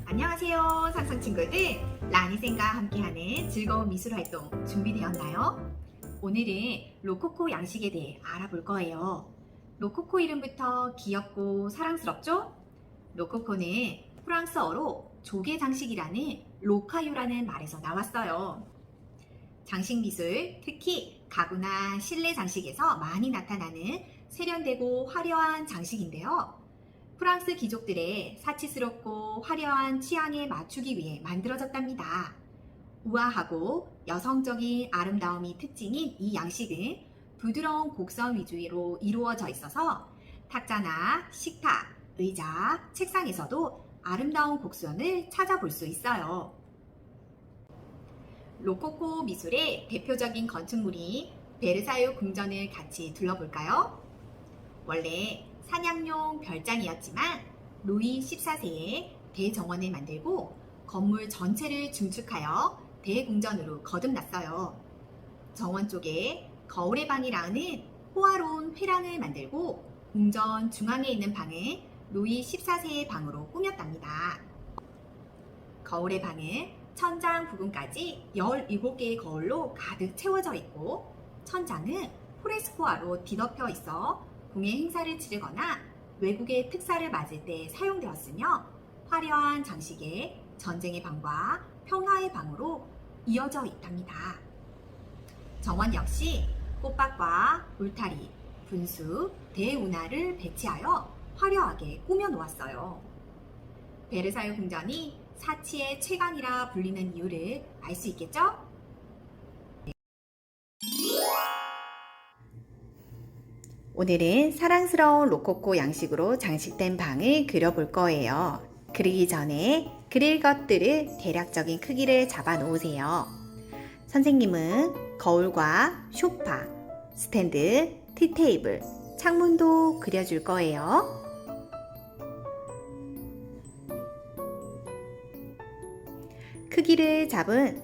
안녕하세요, 상상친구들. 라니쌤과 함께하는 즐거운 미술활동 준비되었나요? 오늘은 로코코 양식에 대해 알아볼 거예요. 로코코 이름부터 귀엽고 사랑스럽죠? 로코코는 프랑스어로 조개 장식이라는 로카유라는 말에서 나왔어요. 장식 미술, 특히 가구나 실내 장식에서 많이 나타나는 세련되고 화려한 장식인데요. 프랑스 귀족들의 사치스럽고 화려한 취향에 맞추기 위해 만들어졌답니다. 우아하고 여성적인 아름다움이 특징인 이 양식은 부드러운 곡선 위주로 이루어져 있어서 탁자나 식탁, 의자, 책상에서도 아름다운 곡선을 찾아볼 수 있어요. 로코코 미술의 대표적인 건축물이 베르사유 궁전을 같이 둘러볼까요? 원래 사냥용 별장이었지만 루이 14세에 대정원을 만들고 건물 전체를 중축하여 대궁전으로 거듭났어요. 정원 쪽에 거울의 방이라는 호화로운 회랑을 만들고 궁전 중앙에 있는 방을 루이 14세의 방으로 꾸몄답니다. 거울의 방은 천장 부분까지 17개의 거울로 가득 채워져 있고 천장은 프레스코아로 뒤덮여 있어 궁의 행사를 치르거나 외국의 특사를 맞을 때 사용되었으며 화려한 장식의 전쟁의 방과 평화의 방으로 이어져 있답니다. 정원 역시 꽃밭과 울타리, 분수, 대운하를 배치하여 화려하게 꾸며 놓았어요. 베르사유 궁전이 사치의 최강이라 불리는 이유를 알 수 있겠죠? 오늘은 사랑스러운 로코코 양식으로 장식된 방을 그려볼 거예요. 그리기 전에 그릴 것들을 대략적인 크기를 잡아 놓으세요. 선생님은 거울과 소파, 스탠드, 티테이블, 창문도 그려줄 거예요. 크기를 잡은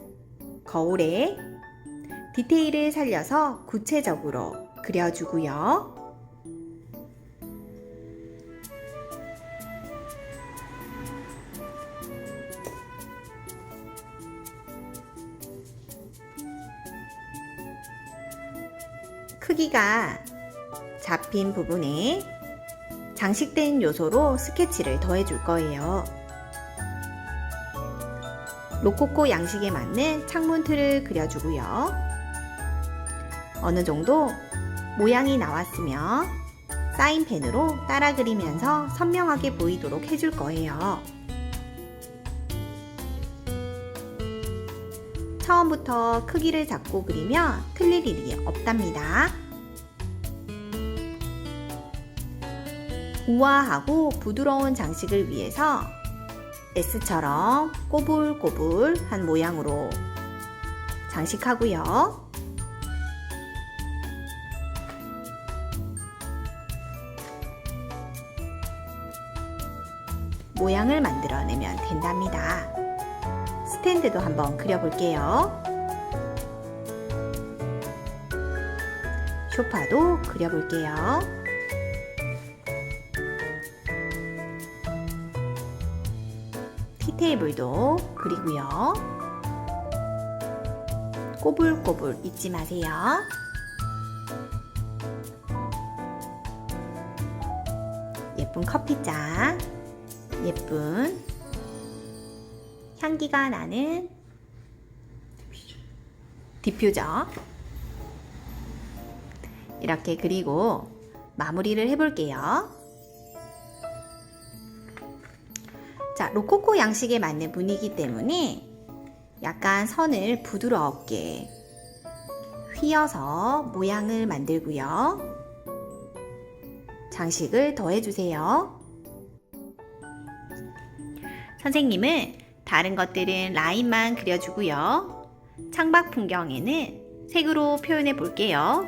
거울에 디테일을 살려서 구체적으로 그려주고요. 크기가 잡힌 부분에 장식된 요소로 스케치를 더해줄 거예요. 로코코 양식에 맞는 창문 틀을 그려주고요. 어느 정도 모양이 나왔으면 사인펜으로 따라 그리면서 선명하게 보이도록 해줄 거예요. 처음부터 크기를 잡고 그리면 틀릴 일이 없답니다. 우아하고 부드러운 장식을 위해서 S처럼 꼬불꼬불한 모양으로 장식하고요. 모양을 만들어내면 된답니다. 스탠드도 한번 그려볼게요. 소파도 그려볼게요. 티테이블도 그리고요. 꼬불꼬불 잊지 마세요. 예쁜 커피잔, 예쁜 향기가 나는 디퓨저 이렇게 그리고 마무리를 해볼게요. 자, 로코코 양식에 맞는 분위기 때문에 약간 선을 부드럽게 휘어서 모양을 만들고요. 장식을 더해주세요. 선생님은 다른 것들은 라인만 그려주고요. 창밖 풍경에는 색으로 표현해 볼게요.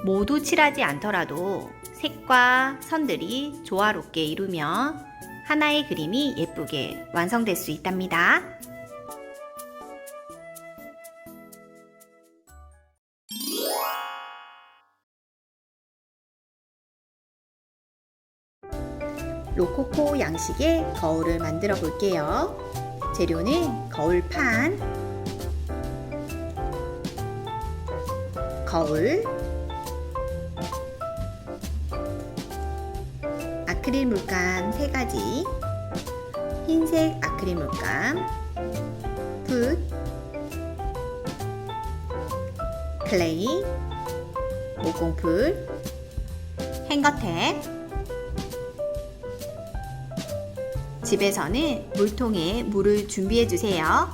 모두 칠하지 않더라도 색과 선들이 조화롭게 이루면 하나의 그림이 예쁘게 완성될 수 있답니다. 로코코 양식의 거울을 만들어 볼게요. 재료는 거울판, 거울, 아크릴 물감 3가지, 흰색 아크릴 물감, 붓, 클레이, 모공풀, 행거탭. 집에서는 물통에 물을 준비해 주세요.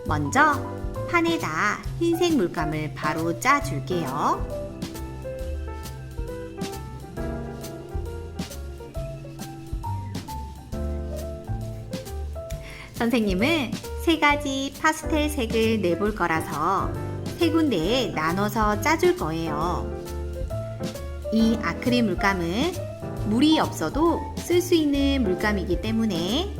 먼저 판에다 흰색 물감을 바로 짜 줄게요. 선생님은 3가지 파스텔 색을 내볼 거라서 3군데에 나눠서 짜줄 거예요. 이 아크릴 물감은 물이 없어도 쓸 수 있는 물감이기 때문에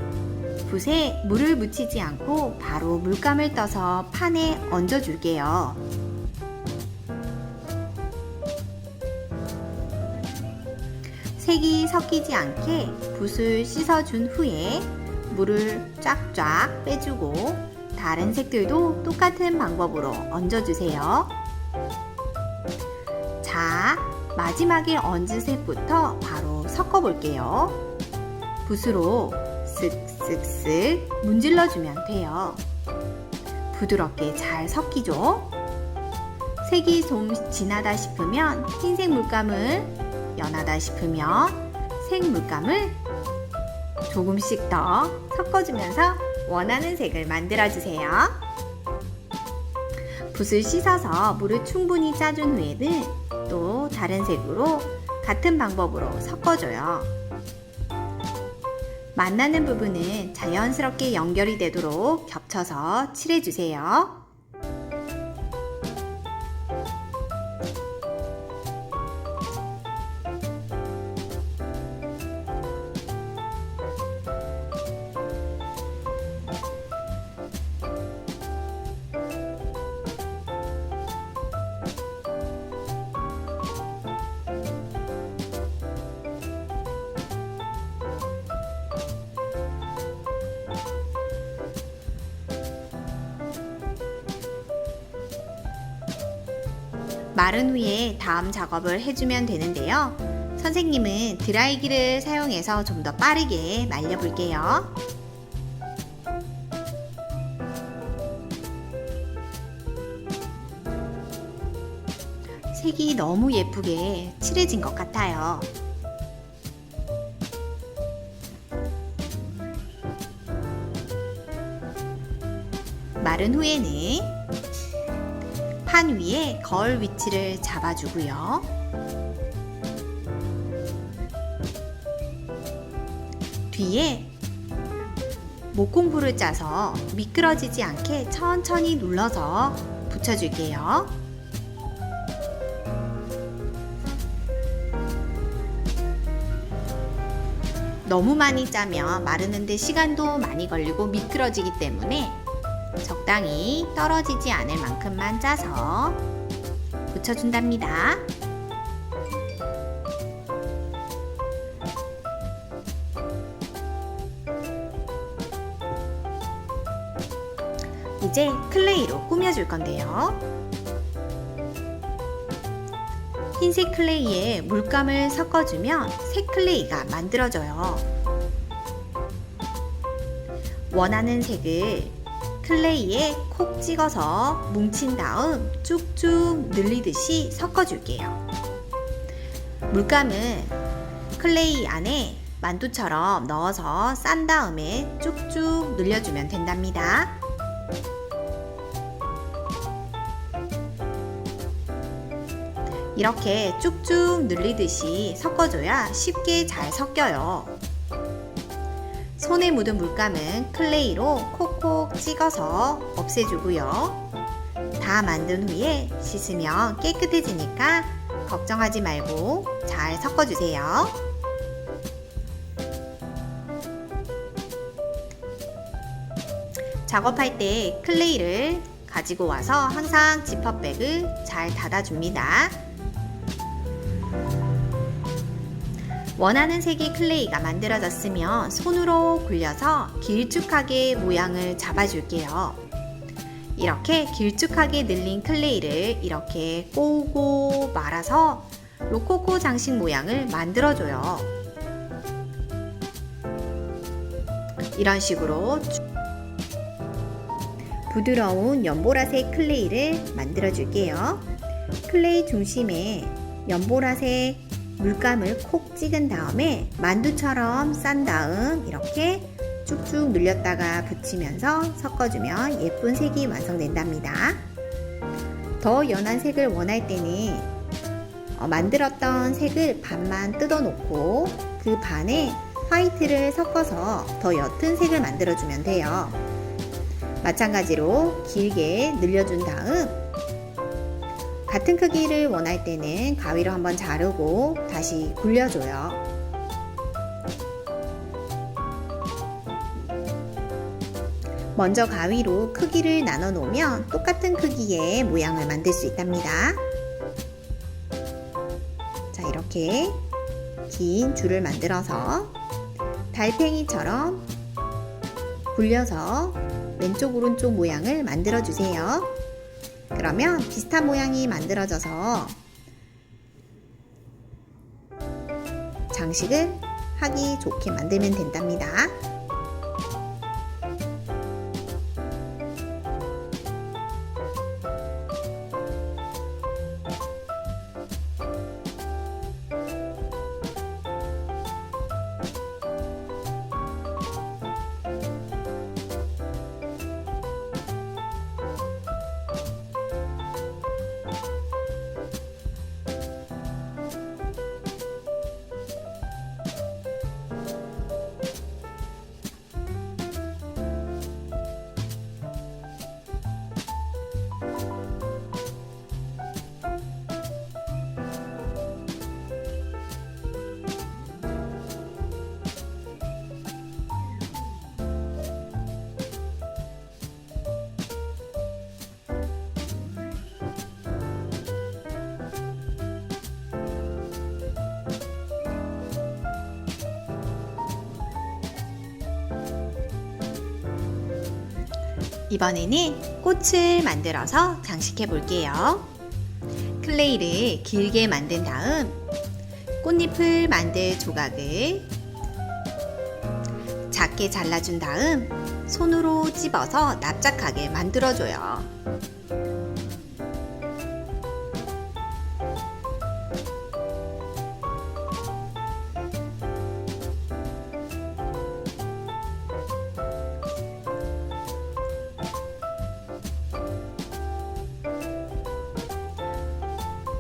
붓에 물을 묻히지 않고 바로 물감을 떠서 판에 얹어 줄게요. 색이 섞이지 않게 붓을 씻어준 후에 물을 쫙쫙 빼주고 다른 색들도 똑같은 방법으로 얹어주세요. 자, 마지막에 얹은 색부터 바로 섞어볼게요. 붓으로 쓱쓱쓱 문질러주면 돼요. 부드럽게 잘 섞이죠? 색이 좀 진하다 싶으면 흰색 물감을, 연하다 싶으면 색 물감을 조금씩 더 섞어주면서 원하는 색을 만들어주세요. 붓을 씻어서 물을 충분히 짜준 후에는 또 다른 색으로 같은 방법으로 섞어줘요. 만나는 부분은 자연스럽게 연결이 되도록 겹쳐서 칠해주세요. 마른 후에 다음 작업을 해주면 되는데요. 선생님은 드라이기를 사용해서 좀 더 빠르게 말려볼게요. 색이 너무 예쁘게 칠해진 것 같아요. 마른 후에는 판 위에 거울 위치를 잡아주고요. 뒤에 목공풀을 짜서 미끄러지지 않게 천천히 눌러서 붙여줄게요. 너무 많이 짜면 마르는데 시간도 많이 걸리고 미끄러지기 때문에 적당히 떨어지지 않을 만큼만 짜서 붙여준답니다. 이제 클레이로 꾸며줄 건데요. 흰색 클레이에 물감을 섞어주면 색 클레이가 만들어져요. 원하는 색을 클레이에 콕 찍어서 뭉친 다음 쭉쭉 늘리듯이 섞어줄게요. 물감은 클레이 안에 만두처럼 넣어서 싼 다음에 쭉쭉 늘려주면 된답니다. 이렇게 쭉쭉 늘리듯이 섞어줘야 쉽게 잘 섞여요. 손에 묻은 물감은 클레이로 콕콕 찍어서 없애주고요. 다 만든 후에 씻으면 깨끗해지니까 걱정하지 말고 잘 섞어주세요. 작업할 때 클레이를 가지고 와서 항상 지퍼백을 잘 닫아줍니다. 원하는 색의 클레이가 만들어졌으면 손으로 굴려서 길쭉하게 모양을 잡아줄게요. 이렇게 길쭉하게 늘린 클레이를 이렇게 꼬고 말아서 로코코 장식 모양을 만들어줘요. 이런 식으로 부드러운 연보라색 클레이를 만들어 줄게요. 클레이 중심에 연보라색 물감을 콕 찍은 다음에 만두처럼 싼 다음 이렇게 쭉쭉 늘렸다가 붙이면서 섞어주면 예쁜 색이 완성된답니다. 더 연한 색을 원할 때는 만들었던 색을 반만 뜯어놓고 그 반에 화이트를 섞어서 더 옅은 색을 만들어주면 돼요. 마찬가지로 길게 늘려준 다음 같은 크기를 원할 때는 가위로 한번 자르고 다시 굴려줘요. 먼저 가위로 크기를 나눠 놓으면 똑같은 크기의 모양을 만들 수 있답니다. 자, 이렇게 긴 줄을 만들어서 달팽이처럼 굴려서 왼쪽 오른쪽 모양을 만들어 주세요. 그러면 비슷한 모양이 만들어져서 장식을 하기 좋게 만들면 된답니다. 이번에는 꽃을 만들어서 장식해 볼게요. 클레이를 길게 만든 다음 꽃잎을 만들 조각을 작게 잘라준 다음 손으로 찝어서 납작하게 만들어줘요.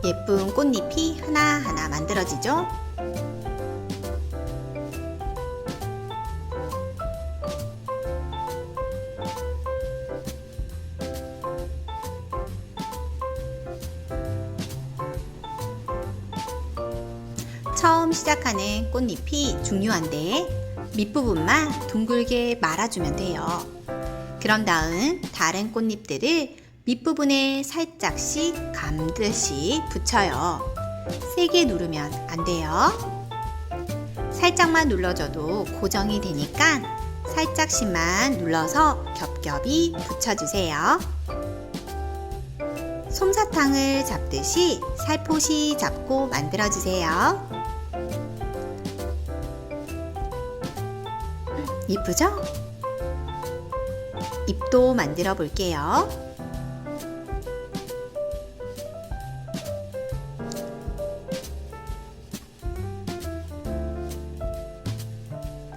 예쁜 꽃잎이 하나하나 만들어지죠? 처음 시작하는 꽃잎이 중요한데 밑부분만 둥글게 말아주면 돼요. 그런 다음 다른 꽃잎들을 밑부분에 살짝씩 감듯이 붙여요. 세게 누르면 안 돼요. 살짝만 눌러줘도 고정이 되니까 살짝씩만 눌러서 겹겹이 붙여주세요. 솜사탕을 잡듯이 살포시 잡고 만들어주세요. 이쁘죠? 잎도 만들어 볼게요.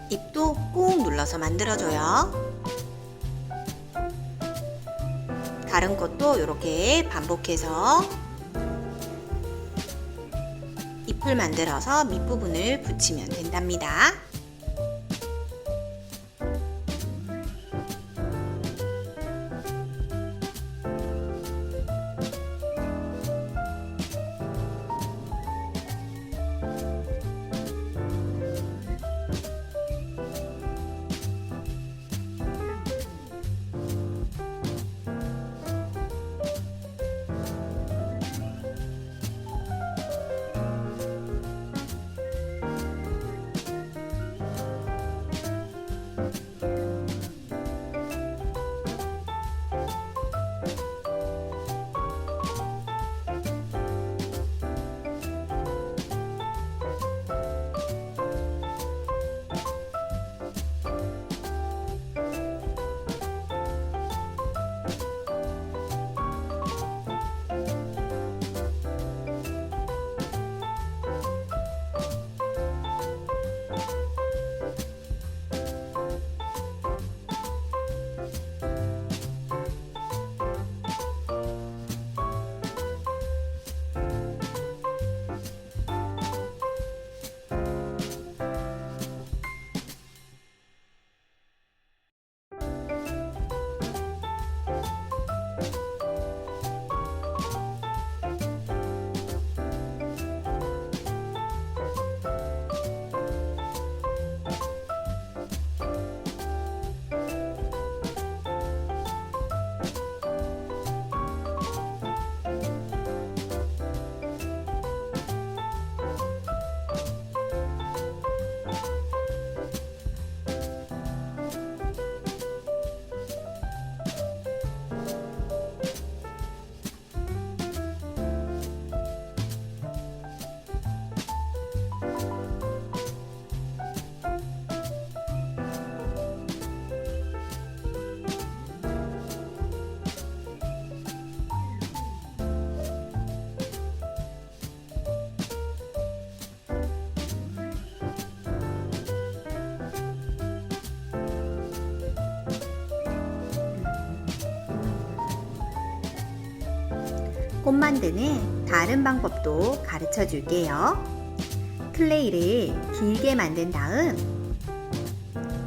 잎도 꾹 눌러서 만들어줘요. 다른 것도 이렇게 반복해서 잎을 만들어서 밑부분을 붙이면 된답니다. 꽃 만드는 다른 방법도 가르쳐 줄게요. 클레이를 길게 만든 다음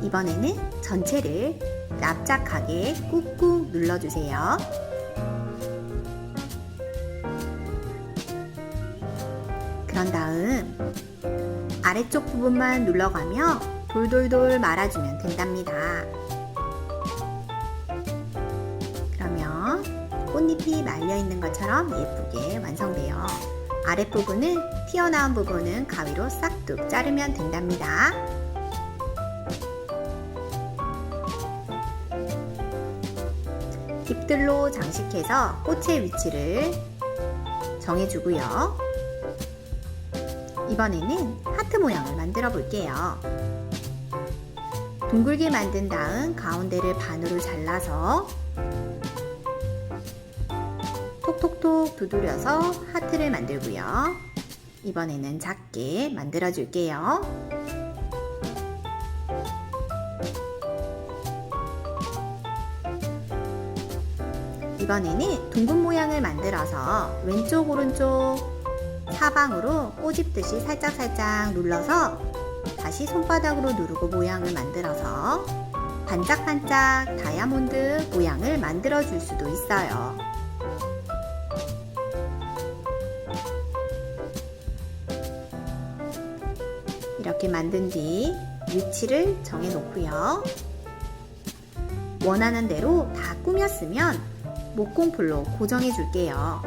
이번에는 전체를 납작하게 꾹꾹 눌러주세요. 그런 다음 아래쪽 부분만 눌러가며 돌돌돌 말아주면 된답니다. 그러면 꽃잎이 말려있는 것처럼 예쁘게 완성돼요. 아랫부분은 튀어나온 부분은 가위로 싹둑 자르면 된답니다. 잎들로 장식해서 꽃의 위치를 정해주고요. 이번에는 하트 모양을 만들어 볼게요. 둥글게 만든 다음 가운데를 반으로 잘라서 톡톡톡 두드려서 하트를 만들고요. 이번에는 작게 만들어 줄게요. 이번에는 둥근 모양을 만들어서 왼쪽 오른쪽 사방으로 꼬집듯이 살짝살짝 눌러서 다시 손바닥으로 누르고 모양을 만들어서 반짝반짝 다이아몬드 모양을 만들어 줄 수도 있어요. 이렇게 만든 뒤 위치를 정해 놓고요. 원하는 대로 다 꾸몄으면 목공풀로 고정해 줄게요.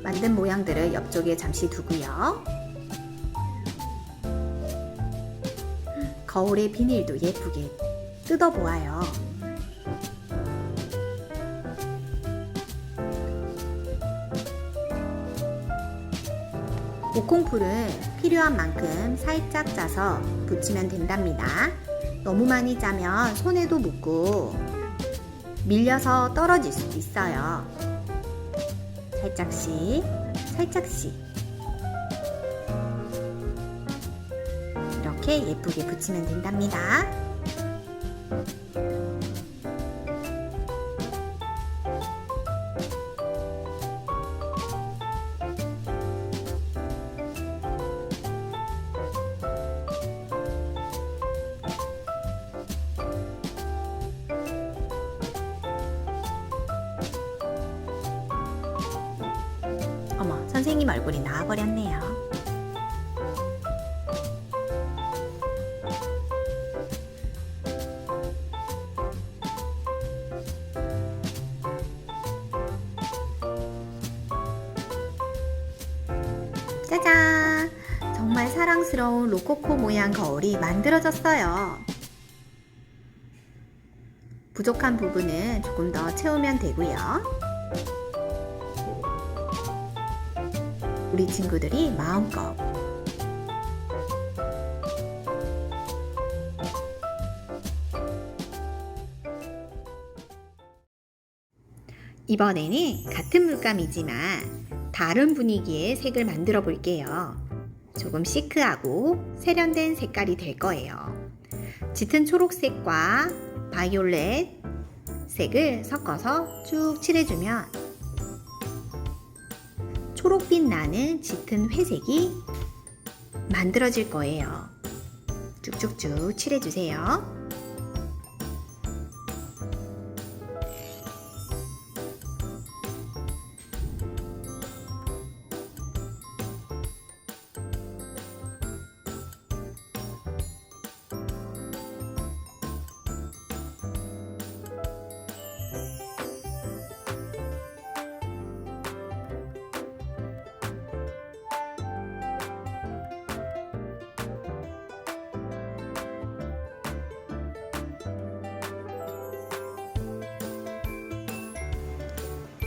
만든 모양들을 옆쪽에 잠시 두고요. 거울의 비닐도 예쁘게 뜯어보아요. 목공풀은 필요한 만큼 살짝 짜서 붙이면 된답니다. 너무 많이 짜면 손에도 묻고 밀려서 떨어질 수도 있어요. 살짝씩 살짝씩 이렇게 예쁘게 붙이면 된답니다. 어머, 선생님 얼굴이 나와버렸네요. 짜잔! 정말 사랑스러운 로코코 모양 거울이 만들어졌어요. 부족한 부분은 조금 더 채우면 되고요. 우리 친구들이 마음껏 이번에는 같은 물감이지만 다른 분위기의 색을 만들어 볼게요. 조금 시크하고 세련된 색깔이 될 거예요. 짙은 초록색과 바이올렛 색을 섞어서 쭉 칠해주면 초록빛 나는 짙은 회색이 만들어질 거예요. 쭉쭉쭉 칠해주세요.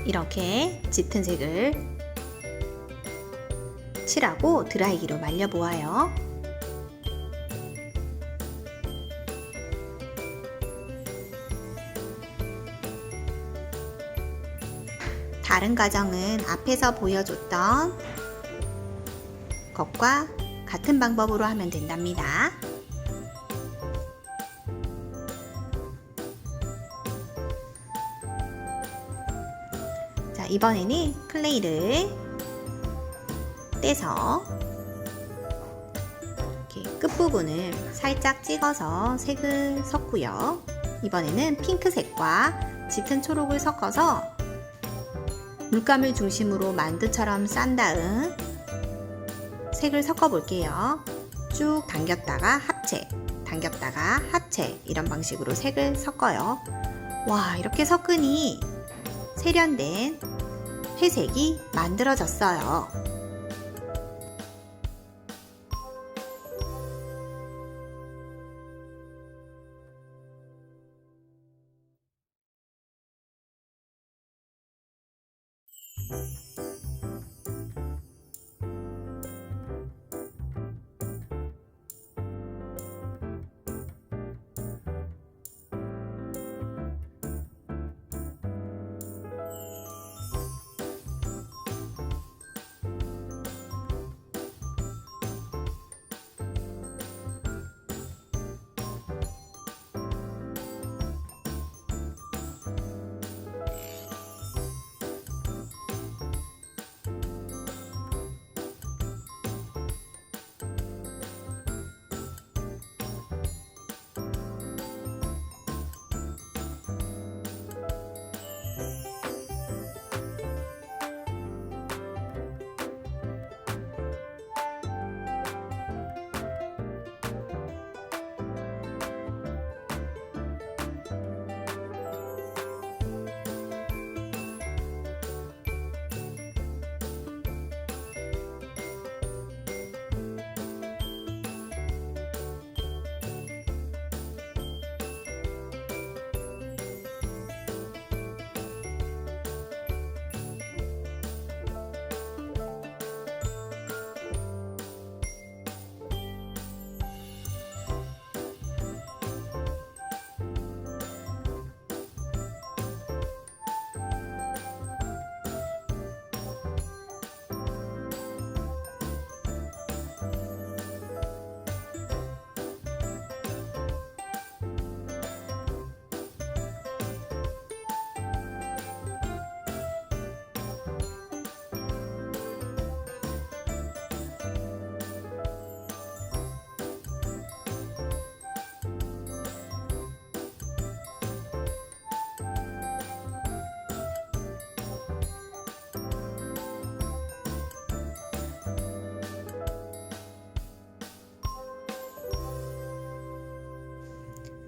이렇게 짙은 색을 칠하고 드라이기로 말려보아요. 다른 과정은 앞에서 보여줬던 것과 같은 방법으로 하면 된답니다. 자, 이번에는 클레이를 떼서 이렇게 끝부분을 살짝 찍어서 색을 섞고요. 이번에는 핑크색과 짙은 초록을 섞어서 물감을 중심으로 만두처럼 싼 다음 색을 섞어 볼게요. 쭉 당겼다가 합체, 당겼다가 합체, 이런 방식으로 색을 섞어요. 와, 이렇게 섞으니 세련된 회색이 만들어졌어요.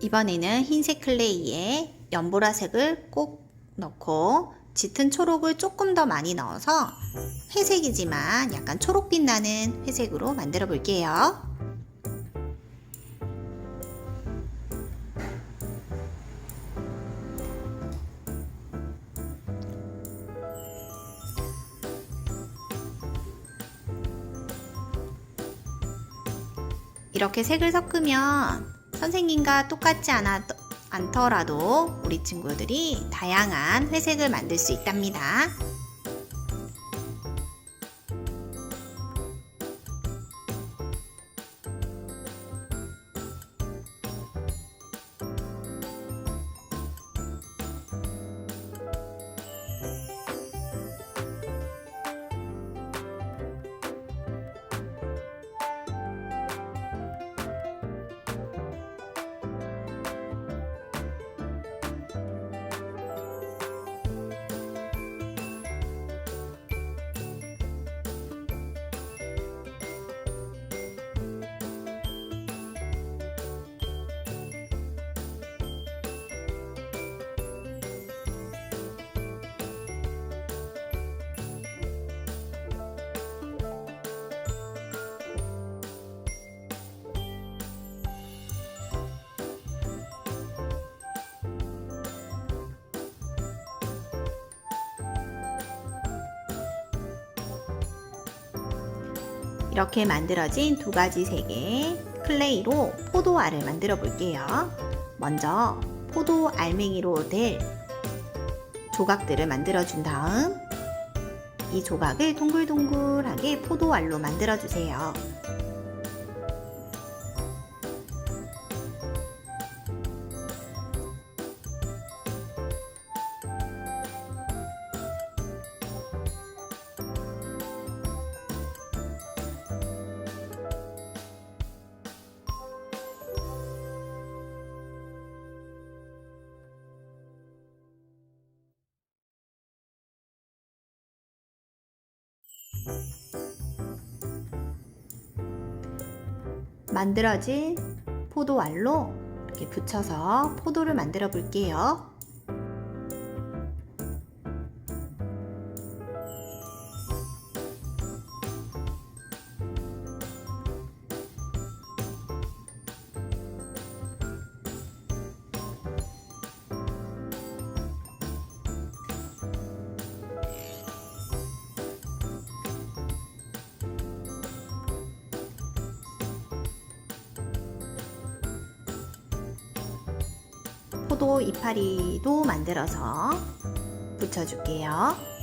이번에는 흰색 클레이에 연보라색을 꼭 넣고 짙은 초록을 조금 더 많이 넣어서 회색이지만 약간 초록빛 나는 회색으로 만들어 볼게요. 이렇게 색을 섞으면 선생님과 똑같지 않더라도 우리 친구들이 다양한 회색을 만들 수 있답니다. 이렇게 만들어진 두 가지 색의 클레이로 포도알을 만들어 볼게요. 먼저 포도 알맹이로 될 조각들을 만들어 준 다음 이 조각을 동글동글하게 포도알로 만들어 주세요. 만들어진 포도알로 이렇게 붙여서 포도를 만들어 볼게요. 포도 이파리도 만들어서 붙여줄게요.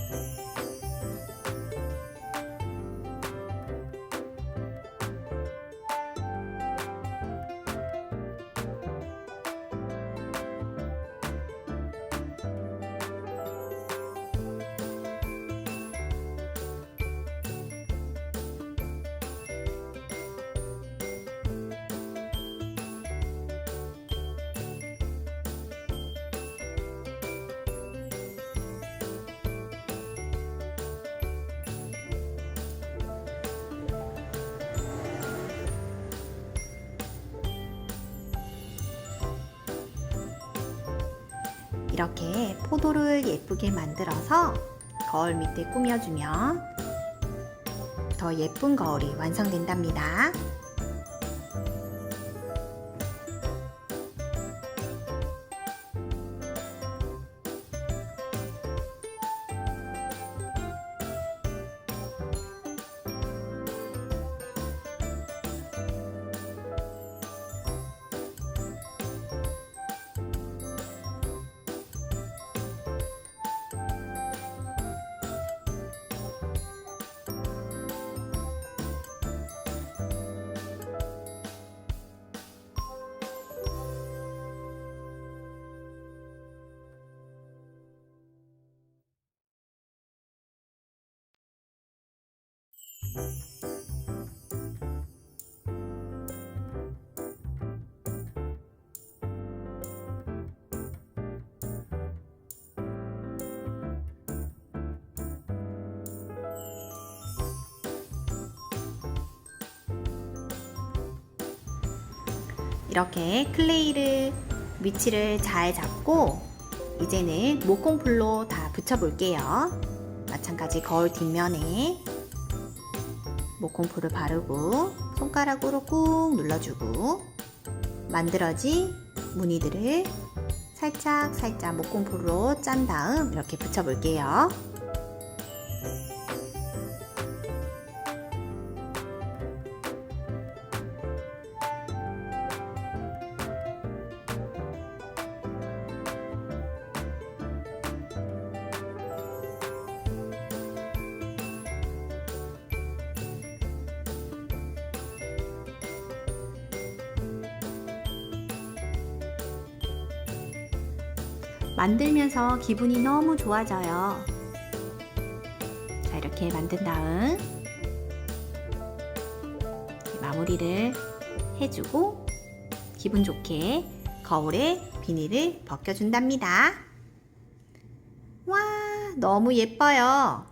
이렇게 포도를 예쁘게 만들어서 거울 밑에 꾸며주면 더 예쁜 거울이 완성된답니다. 이렇게 클레이를 위치를 잘 잡고 이제는 목공풀로 다 붙여볼게요. 마찬가지 거울 뒷면에 목공풀을 바르고 손가락으로 꾹 눌러주고 만들어진 무늬들을 살짝 목공풀로 짠 다음 이렇게 붙여볼게요. 만들면서 기분이 너무 좋아져요. 자, 이렇게 만든 다음 마무리를 해주고 기분 좋게 거울에 비닐을 벗겨준답니다. 와, 너무 예뻐요.